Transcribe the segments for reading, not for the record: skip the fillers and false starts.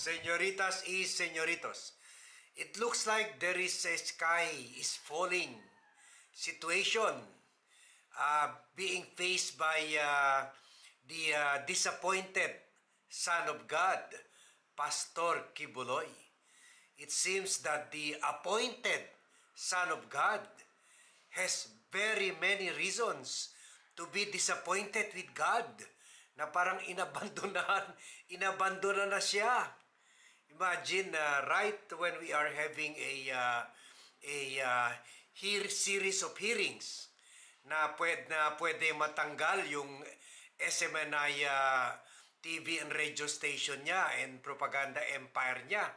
Señoritas y señoritos, it looks like there is a sky is falling situation being faced by the disappointed Son of God, Pastor Kibuloy. It seems that the appointed Son of God has very many reasons to be disappointed with God, na parang inabandona na siya. Imagine, right when we are having series of hearings na pwede matanggal yung SMNI TV and radio station niya and propaganda empire niya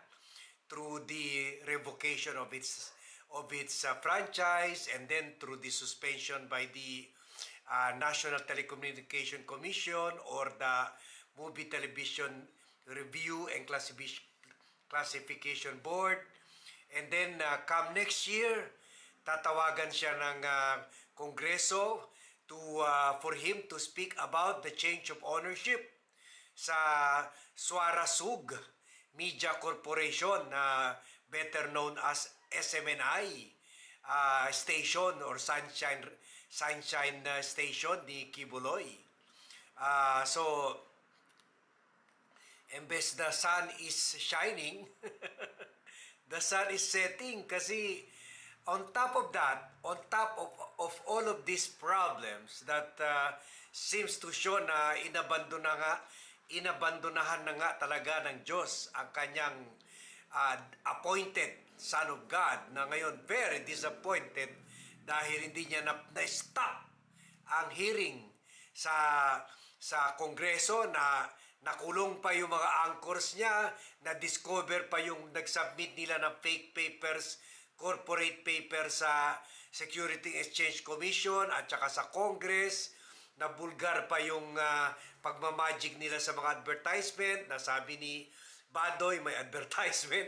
through the revocation of its franchise, and then through the suspension by the National Telecommunication Commission or the Movie Television Review and Classification Board. And then come next year, tatawagan siya ng Kongreso for him to speak about the change of ownership sa Suarasug Media Corporation, better known as SMNI station or Sunshine Station ni Kibuloy. So, imbes the sun is shining, the sun is setting, kasi on top of that, on top of all of these problems that seems to show na inabandonahan na nga talaga ng Diyos ang kanyang appointed Son of God, na ngayon very disappointed dahil hindi niya na-stop ang hearing sa Kongreso, na nakulong pa yung mga anchors niya, na-discover pa yung nag-submit nila ng fake papers, corporate papers sa Security Exchange Commission at saka sa Congress, na bulgar pa yung pagmamagic nila sa mga advertisement, na sabi ni Badoy may advertisement,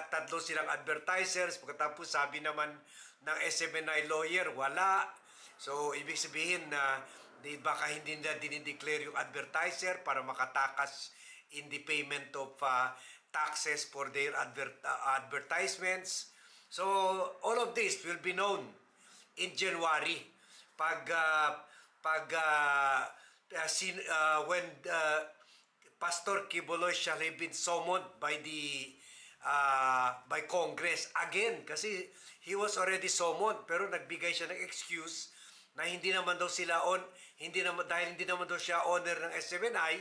tatlo silang advertisers, pagkatapos sabi naman ng SMNI lawyer, wala. So, ibig sabihin na baka hindi nila dinideclare yung advertiser para makatakas in the payment of taxes for their advertisements. So, all of this will be known in January when Pastor Kibuloy shall have been summoned by Congress again, kasi he was already summoned pero nagbigay siya ng excuse na hindi naman daw siya owner ng SMNI,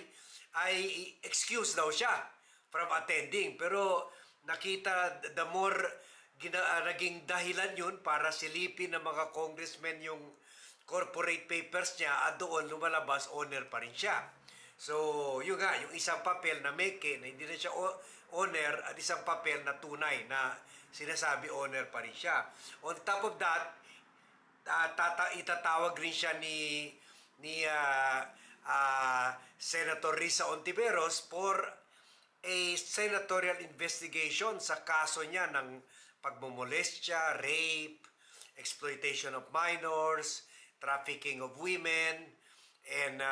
ay excuse daw siya from attending. Pero nakita the more naging dahilan yun para silipin ng mga congressmen yung corporate papers niya, at doon lumalabas owner pa rin siya. So, yun nga, yung isang papel na meke, na hindi na siya owner, at isang papel na tunay na sinasabi owner pa rin siya. On top of that, itatawag rin siya ni Senator Risa Ontiveros for a senatorial investigation sa kaso niya ng pagmomolestya, rape, exploitation of minors, trafficking of women, and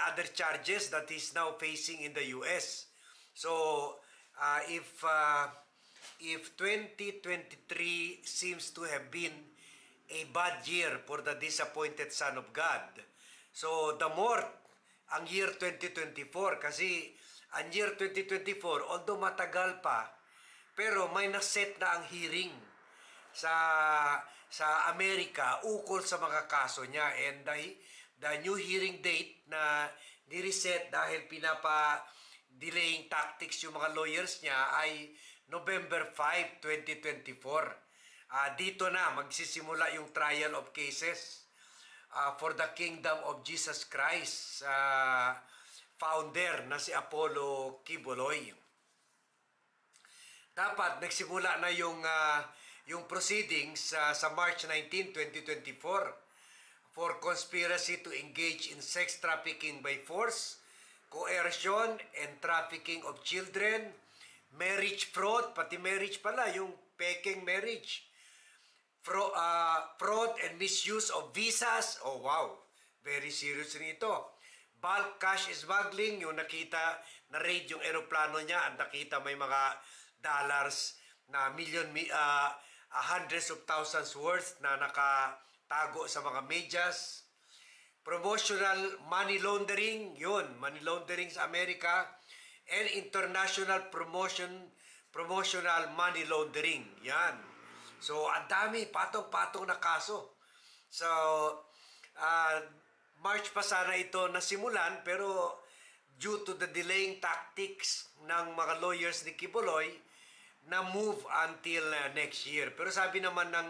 other charges that he's now facing in the US. So, if 2023 seems to have been a bad year for the disappointed Son of God, so the more ang year 2024, kasi ang year 2024, although matagal pa, pero may naset na ang hearing sa Amerika ukol sa mga kaso niya, and the new hearing date na nireset dahil delaying tactics yung mga lawyers niya ay November 5, 2024. Dito na magsisimula yung trial of cases for the Kingdom of Jesus Christ, founder na si Apollo Kibuloy. Dapat nagsimula na yung proceedings sa March 19, 2024 for conspiracy to engage in sex trafficking by force, coercion, and trafficking of children, marriage fraud, pati marriage pala, yung peking marriage, fraud and misuse of visas, oh wow, very serious rin ito, bulk cash smuggling, yung nakita, na-raid yung aeroplano niya, at nakita may mga dollars na hundreds of thousands worth na nakatago sa mga medyas. Promotional money laundering, yun, money laundering sa Amerika, and international promotional money laundering, yan. So, ang dami, patong-patong na kaso. So, March pa sana ito nasimulan, pero due to the delaying tactics ng mga lawyers ni Quiboloy, na move until next year. Pero sabi naman ng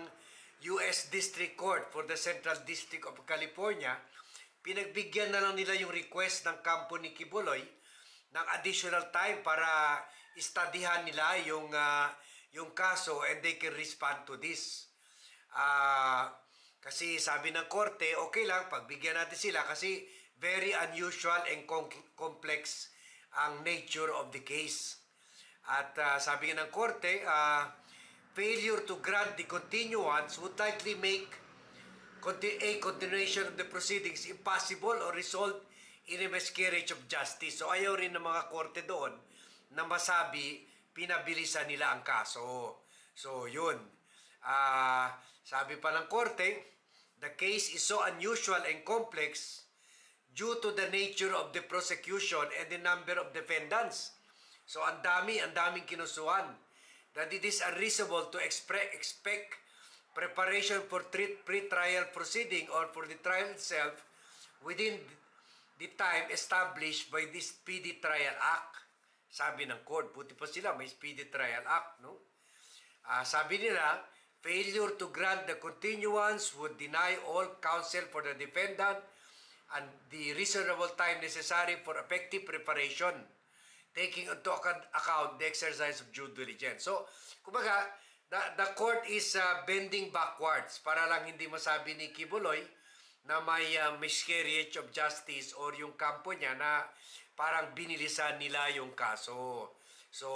U.S. District Court for the Central District of California, pinagbigyan na lang nila yung request ng kampo ni Quiboloy ng additional time para istadihan nila yung kaso, and they can respond to this. Kasi sabi ng korte, okay lang, pagbigyan natin sila kasi very unusual and complex ang nature of the case. At sabi ng korte, failure to grant the continuance would likely make a continuation of the proceedings impossible or result in a miscarriage of justice. So ayaw rin ng mga korte doon na masabi pinabilisan nila ang kaso. So yun. Sabi pa ng korte, the case is so unusual and complex due to the nature of the prosecution and the number of defendants. So ang daming kinusuhan, that it is unreasonable to expect preparation for pre-trial proceeding or for the trial itself within the time established by this Speedy Trial Act. Sabi ng court, buti pa sila, may Speedy Trial Act, no? Sabi nila, failure to grant the continuance would deny all counsel for the defendant and the reasonable time necessary for effective preparation, taking into account the exercise of due diligence. So, kumbaga, the court is bending backwards para lang hindi masabi ni Quiboloy na may miscarriage of justice or yung kampo niya na parang binilisan nila yung kaso. So,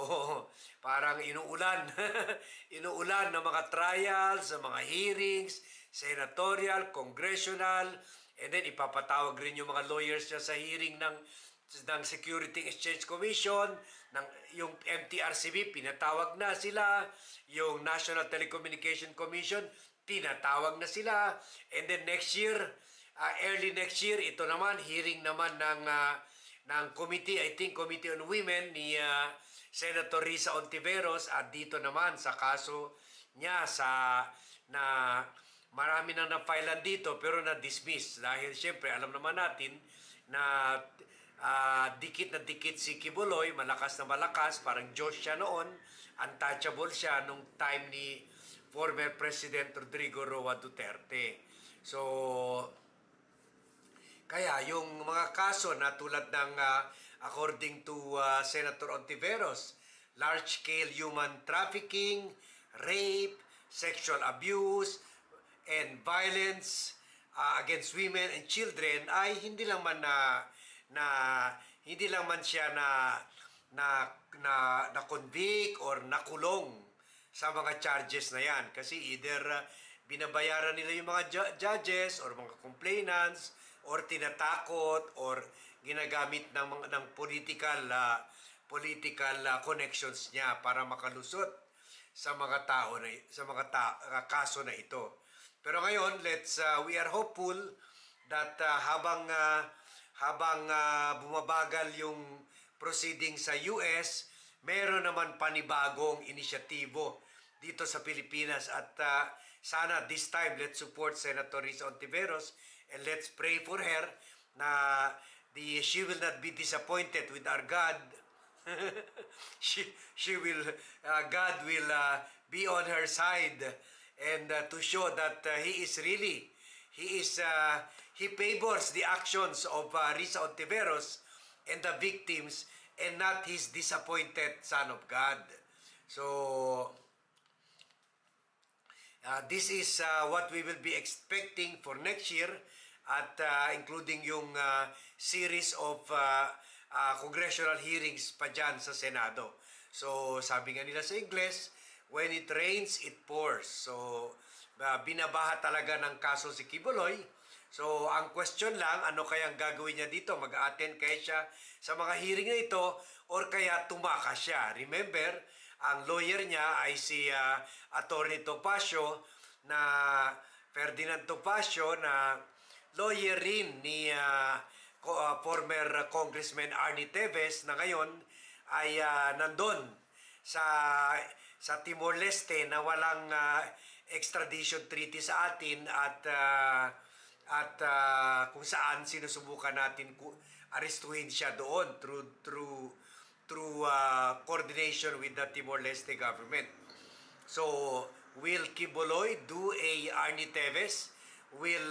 parang inuulan. Inuulan ng mga trials, ng mga hearings, senatorial, congressional, and then ipapatawag rin yung mga lawyers niya sa hearing ng Security Exchange Commission, yung MTRCB, pinatawag na sila, yung National Telecommunication Commission, pinatawag na sila, and then next year, early next year, ito naman, hearing naman ng committee, I think Committee on Women ni Senator Risa Ontiveros, at dito naman sa kaso niya na marami nang na-filean dito pero na-dismiss dahil syempre alam naman natin na dikit na dikit si Quiboloy, malakas na malakas, parang Diyos siya noon, untouchable siya nung time ni former President Rodrigo Roa Duterte. So, kaya yung mga kaso na tulad ng according to Senator Ontiveros, large-scale human trafficking, rape, sexual abuse, and violence against women and children ay hindi lang man siya na convict or nakulong sa mga charges na yan, kasi either binabayaran nila yung mga judges or mga complainants or tinatakot or ginagamit ng political connections niya para makalusot sa mga kaso na ito. Pero ngayon, we are hopeful that habang bumabagal yung proceeding sa US, meron naman panibagong inisyatibo dito sa Pilipinas, at sana this time let's support Senator Risa Ontiveros and let's pray for her na she will not be disappointed with our God. God will be on her side and to show that he favors the actions of Risa Ontiveros and the victims and not his disappointed son of God. So, this is what we will be expecting for next year, at including yung series of congressional hearings pa dyan sa Senado. So, sabi nga nila sa Ingles, when it rains, it pours. So, binabaha talaga ng kaso si Quiboloy. So, ang question lang, ano kayang gagawin niya dito? Mag-attend kaya siya sa mga hearing na ito or kaya tumakas siya? Remember, ang lawyer niya ay si Attorney Topacio na Ferdinand Topacio na lawyer rin ni former Congressman Arnie Teves na ngayon ay nandun sa Timor-Leste na walang extradition treaty sa atin at kung saan sinusubukan natin arestuhin siya doon through coordination with the Timor-Leste government. So, will Quiboloy do a Arnie Teves? Will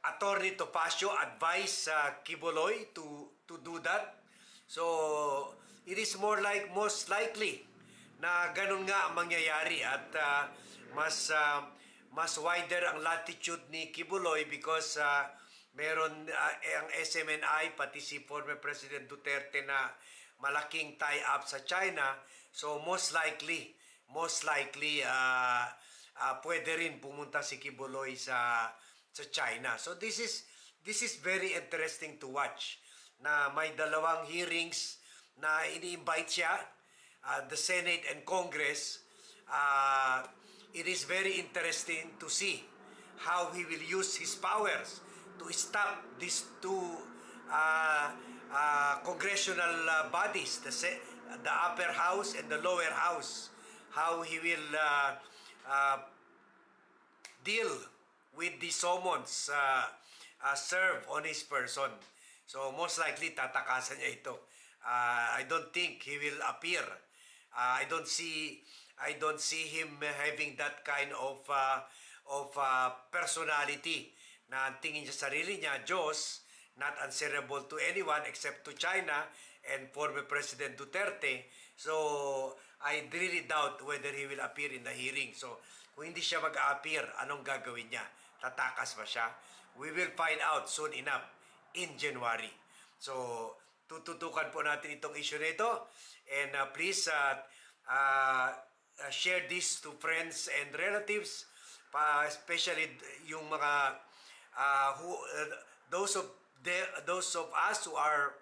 Attorney Topacio advise Quiboloy to do that? So, it is most likely na ganun nga ang mangyayari at mas wider ang latitude ni Quiboloy because meron ang SMNI pati si former President Duterte na malaking tie-up sa China. So most likely pwede rin pumunta si Quiboloy sa China. So this is very interesting to watch na may dalawang hearings na ini-invite siya, the Senate and Congress. It is very interesting to see how he will use his powers to stop these two congressional bodies, the upper house and the lower house, how he will deal with the summons served on his person. So most likely tatakasan niya ito. I don't think he will appear. I don't see him having that kind of personality na tingin sa sarili niya, Diyos, not answerable to anyone except to China and former President Duterte. So, I really doubt whether he will appear in the hearing. So, kung hindi siya mag-appear, anong gagawin niya? Tatakas ba siya? We will find out soon enough in January. So, tututukan po natin itong issue na ito. And please share this to friends and relatives, especially yung mga those of us who are,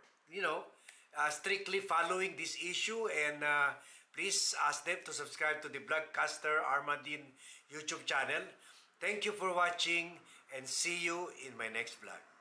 strictly following this issue, and please ask them to subscribe to the Vlogcaster Armadin YouTube channel. Thank you for watching and see you in my next vlog.